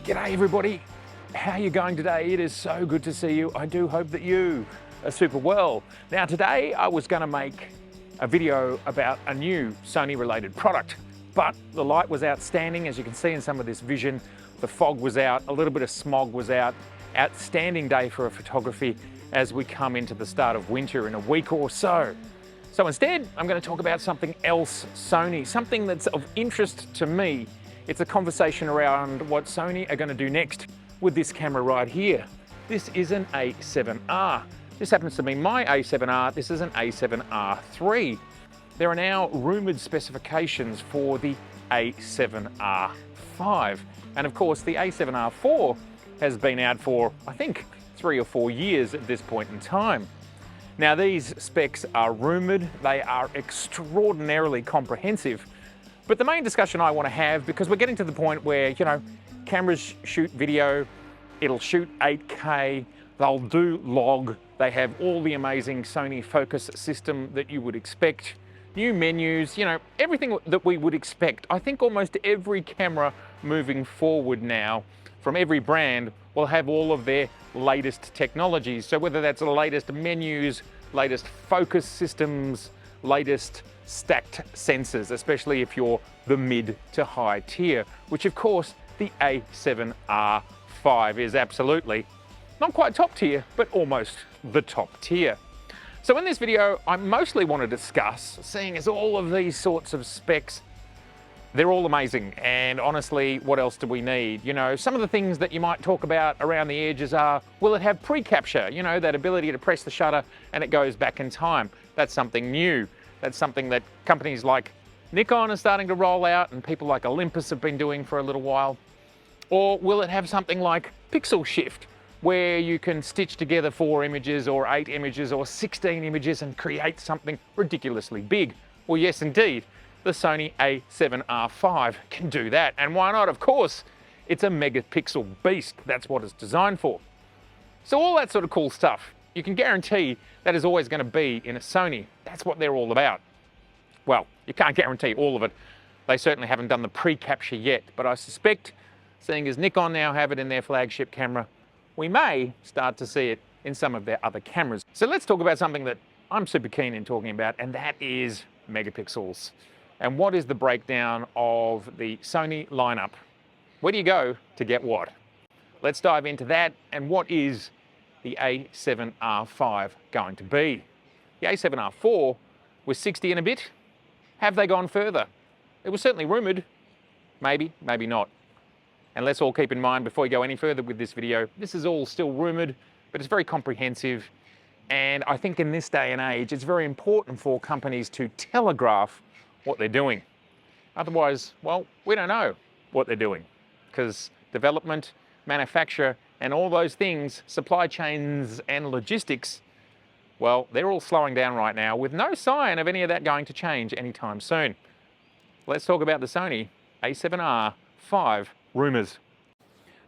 G'day everybody, how are you going today? It is so good to see you. I do hope that you are super well. Now today I was going to make a video about a new Sony related product, but the light was outstanding. As you can see in some of this vision, the fog was out, a little bit of smog was out. Outstanding day for photography as we come into the start of winter in a week or so. So instead, I'm going to talk about something else Sony, something that's of interest to me. It's a conversation around what Sony are going to do next with this camera right here. This is an A7R. This happens to be my A7R. This is an A7R IV. There are now rumoured specifications for the A7R V. And of course, the A7R IV has been out for, I think, 3 or 4 years at this point in time. Now, these specs are rumoured. They are extraordinarily comprehensive. But the main discussion I want to have, because we're getting to the point where, cameras shoot video, it'll shoot 8K, they'll do log, they have all the amazing Sony focus system that you would expect, new menus, everything that we would expect. I think almost every camera moving forward now from every brand will have all of their latest technologies. So whether that's the latest menus, latest focus systems, latest stacked sensors, especially if you're the mid to high tier, which of course the A7R V is absolutely. Not quite top tier, but almost the top tier. So in this video, I mostly want to discuss, seeing as all of these sorts of specs, they're all amazing, and honestly, what else do we need? Some of the things that you might talk about around the edges are, will it have pre-capture? That ability to press the shutter and it goes back in time. That's something new. That's something that companies like Nikon are starting to roll out and people like Olympus have been doing for a little while. Or will it have something like pixel shift, where you can stitch together 4 images or 8 images or 16 images and create something ridiculously big? Well, yes, indeed. The Sony A7R V can do that. And why not? Of course, it's a megapixel beast. That's what it's designed for. So all that sort of cool stuff, you can guarantee that is always going to be in a Sony. That's what they're all about. Well, you can't guarantee all of it. They certainly haven't done the pre-capture yet, but I suspect, seeing as Nikon now have it in their flagship camera, we may start to see it in some of their other cameras. So let's talk about something that I'm super keen in talking about, and that is megapixels. And what is the breakdown of the Sony lineup? Where do you go to get what? Let's dive into that, and what is the A7R V going to be? The A7R IV was 60 and a bit. Have they gone further? It was certainly rumoured. Maybe, maybe not. And let's all keep in mind before we go any further with this video, this is all still rumoured, but it's very comprehensive. And I think in this day and age, it's very important for companies to telegraph what they're doing. Otherwise, well, we don't know what they're doing, because development, manufacture, and all those things, supply chains and logistics, well, they're all slowing down right now with no sign of any of that going to change anytime soon. Let's talk about the Sony A7R V rumours.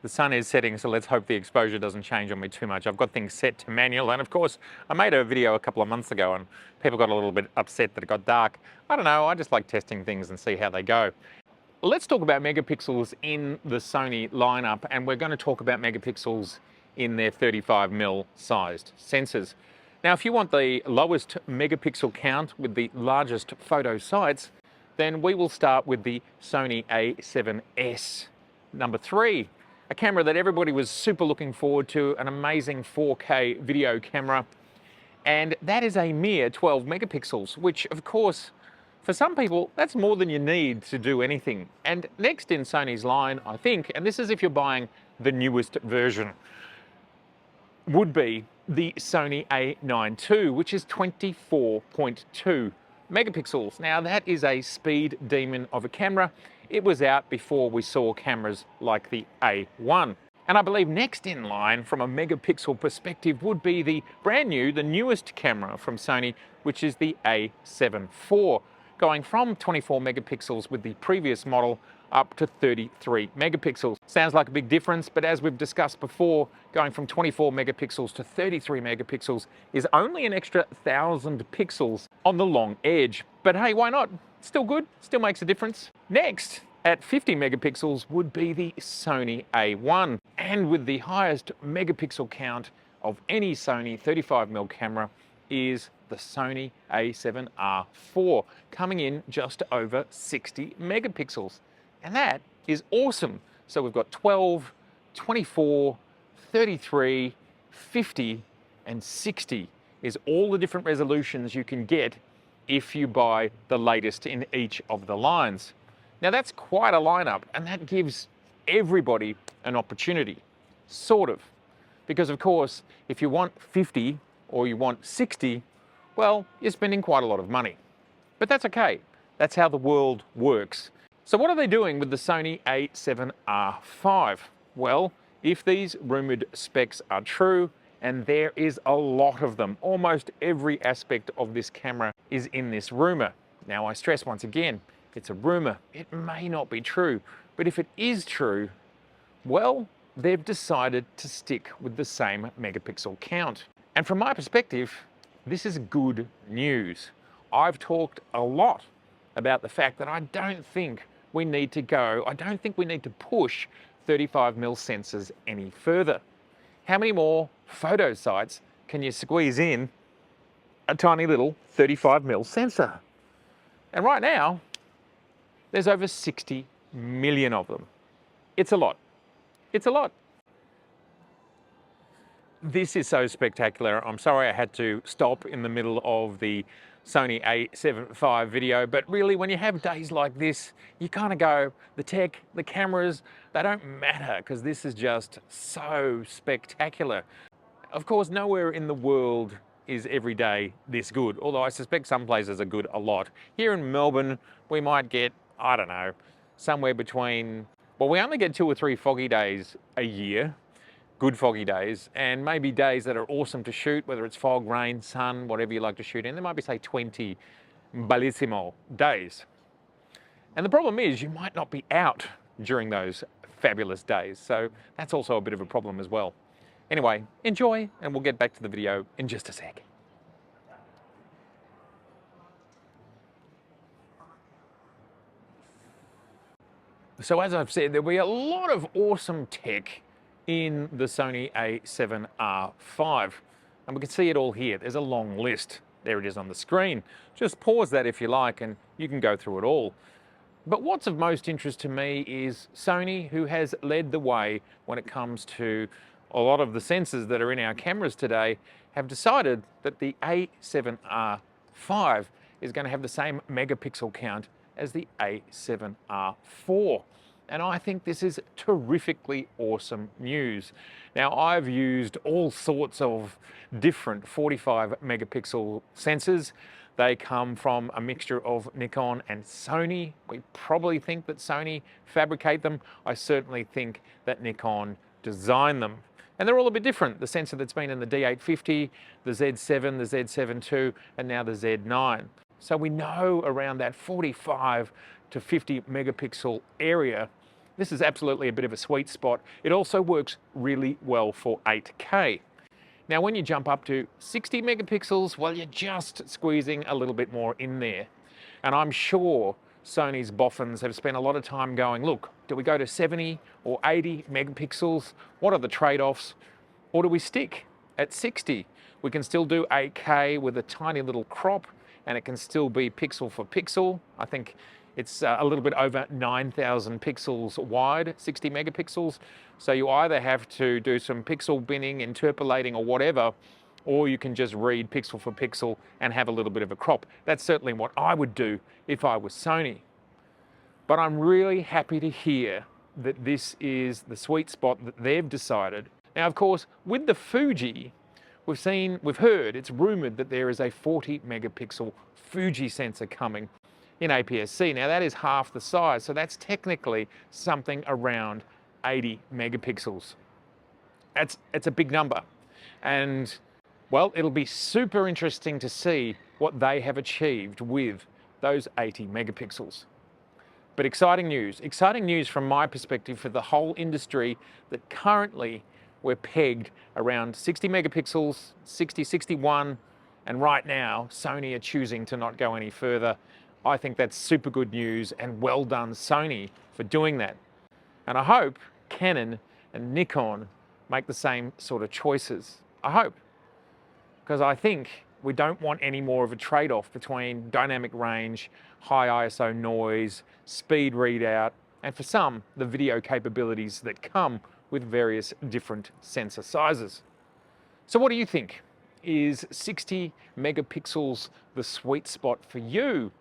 The sun is setting, so let's hope the exposure doesn't change on me too much. I've got things set to manual, and of course, I made a video a couple of months ago and people got a little bit upset that it got dark. I don't know, I just like testing things and see how they go. Let's talk about megapixels in the Sony lineup, and we're going to talk about megapixels in their 35mm sized sensors. Now, if you want the lowest megapixel count with the largest photo sites, then we will start with the Sony A7S number 3, a camera that everybody was super looking forward to, an amazing 4K video camera, and that is a mere 12 megapixels, which of course, for some people, that's more than you need to do anything. And next in Sony's line, I think, and this is if you're buying the newest version, would be the Sony A9 II, which is 24.2 megapixels. Now that is a speed demon of a camera. It was out before we saw cameras like the A1. And I believe next in line from a megapixel perspective would be the brand new, the newest camera from Sony, which is the A7 IV, going from 24 megapixels with the previous model up to 33 megapixels. Sounds like a big difference, but as we've discussed before, going from 24 megapixels to 33 megapixels is only an extra 1,000 pixels on the long edge. But hey, why not? Still good, still makes a difference. Next, at 50 megapixels would be the Sony A1. And with the highest megapixel count of any Sony 35mm camera is the Sony A7R IV, coming in just over 60 megapixels. And that is awesome. So we've got 12, 24, 33, 50, and 60 is all the different resolutions you can get if you buy the latest in each of the lines. Now that's quite a lineup, and that gives everybody an opportunity, sort of. Because of course, if you want 50 or you want 60, well, you're spending quite a lot of money. But that's okay. That's how the world works. So what are they doing with the Sony A7R V? Well, if these rumoured specs are true, and there is a lot of them, almost every aspect of this camera is in this rumour. Now I stress once again, it's a rumour. It may not be true, but if it is true, well, they've decided to stick with the same megapixel count. And from my perspective, this is good news. I've talked a lot about the fact that I don't think we need to push 35mm sensors any further. How many more photo sites can you squeeze in a tiny little 35mm sensor? And right now, there's over 60 million of them. It's a lot. It's a lot. This is so spectacular. I'm sorry I had to stop in the middle of the Sony A7R V video, but really when you have days like this, you kind of go, the tech, the cameras, they don't matter because this is just so spectacular. Of course, nowhere in the world is every day this good, although I suspect some places are good a lot. Here in Melbourne, we might get, I don't know, somewhere between, well, we only get 2 or 3 foggy days a year, good foggy days, and maybe days that are awesome to shoot, whether it's fog, rain, sun, whatever you like to shoot in. There might be, say, 20 bellissimo days. And the problem is you might not be out during those fabulous days, so that's also a bit of a problem as well. Anyway, enjoy, and we'll get back to the video in just a sec. So as I've said, there'll be a lot of awesome tech in the Sony A7R V. And we can see it all here. There's a long list. There it is on the screen. Just pause that if you like and you can go through it all. But what's of most interest to me is Sony, who has led the way when it comes to a lot of the sensors that are in our cameras today, have decided that the A7R V is going to have the same megapixel count as the A7R IV. And I think this is terrifically awesome news. Now, I've used all sorts of different 45 megapixel sensors. They come from a mixture of Nikon and Sony. We probably think that Sony fabricate them. I certainly think that Nikon design them. And they're all a bit different. The sensor that's been in the D850, the Z7, the Z7 II, and now the Z9. So we know around that 45 to 50 megapixel area, this is absolutely a bit of a sweet spot. It also works really well for 8K. Now, when you jump up to 60 megapixels, well, you're just squeezing a little bit more in there. And I'm sure Sony's boffins have spent a lot of time going, look, do we go to 70 or 80 megapixels? What are the trade-offs? Or do we stick at 60? We can still do 8K with a tiny little crop, and it can still be pixel for pixel. I think it's a little bit over 9,000 pixels wide, 60 megapixels. So you either have to do some pixel binning, interpolating or whatever, or you can just read pixel for pixel and have a little bit of a crop. That's certainly what I would do if I was Sony. But I'm really happy to hear that this is the sweet spot that they've decided. Now, of course, with the Fuji, we've heard, it's rumoured that there is a 40 megapixel Fuji sensor coming in APS-C. Now that is half the size, so that's technically something around 80 megapixels. It's a big number. And well, it'll be super interesting to see what they have achieved with those 80 megapixels. But exciting news from my perspective for the whole industry, that currently we're pegged around 60 megapixels, 60, 61, and right now Sony are choosing to not go any further. I think that's super good news, and well done Sony for doing that. And I hope Canon and Nikon make the same sort of choices. I hope. Because I think we don't want any more of a trade-off between dynamic range, high ISO noise, speed readout, and for some, the video capabilities that come with various different sensor sizes. So what do you think? Is 60 megapixels the sweet spot for you?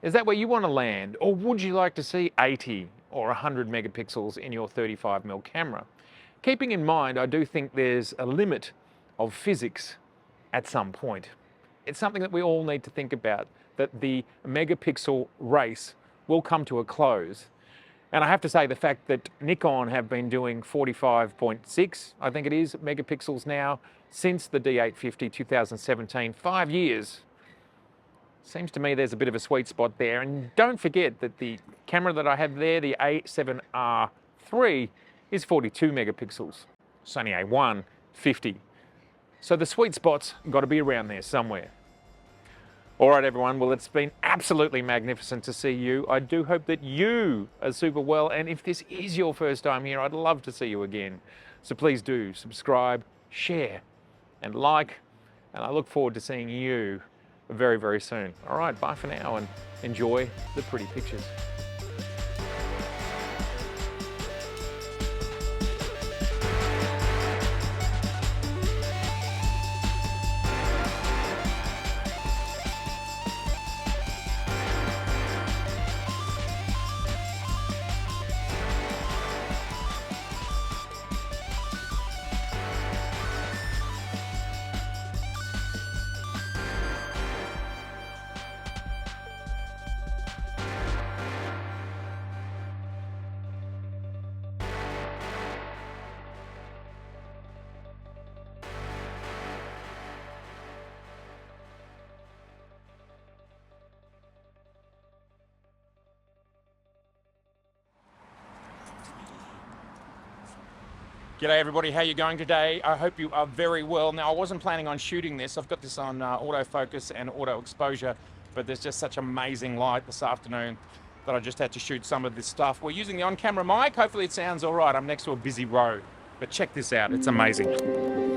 Is that where you want to land? Or would you like to see 80 or 100 megapixels in your 35mm camera? Keeping in mind, I do think there's a limit of physics at some point. It's something that we all need to think about, that the megapixel race will come to a close. And I have to say, the fact that Nikon have been doing 45.6, I think it is, megapixels now, since the D850 2017, 5 years. Seems to me there's a bit of a sweet spot there. And don't forget that the camera that I have there, the A7R IV, is 42 megapixels. Sony A1, 50. So the sweet spot's got to be around there somewhere. All right, everyone. Well, it's been absolutely magnificent to see you. I do hope that you are super well. And if this is your first time here, I'd love to see you again. So please do subscribe, share, and like. And I look forward to seeing you very, very soon. All right, bye for now and enjoy the pretty pictures. G'day everybody, how you going today? I hope you are very well. Now, I wasn't planning on shooting this. I've got this on autofocus and auto exposure, but there's just such amazing light this afternoon that I just had to shoot some of this stuff. We're using the on-camera mic. Hopefully it sounds all right. I'm next to a busy road, but check this out. It's amazing.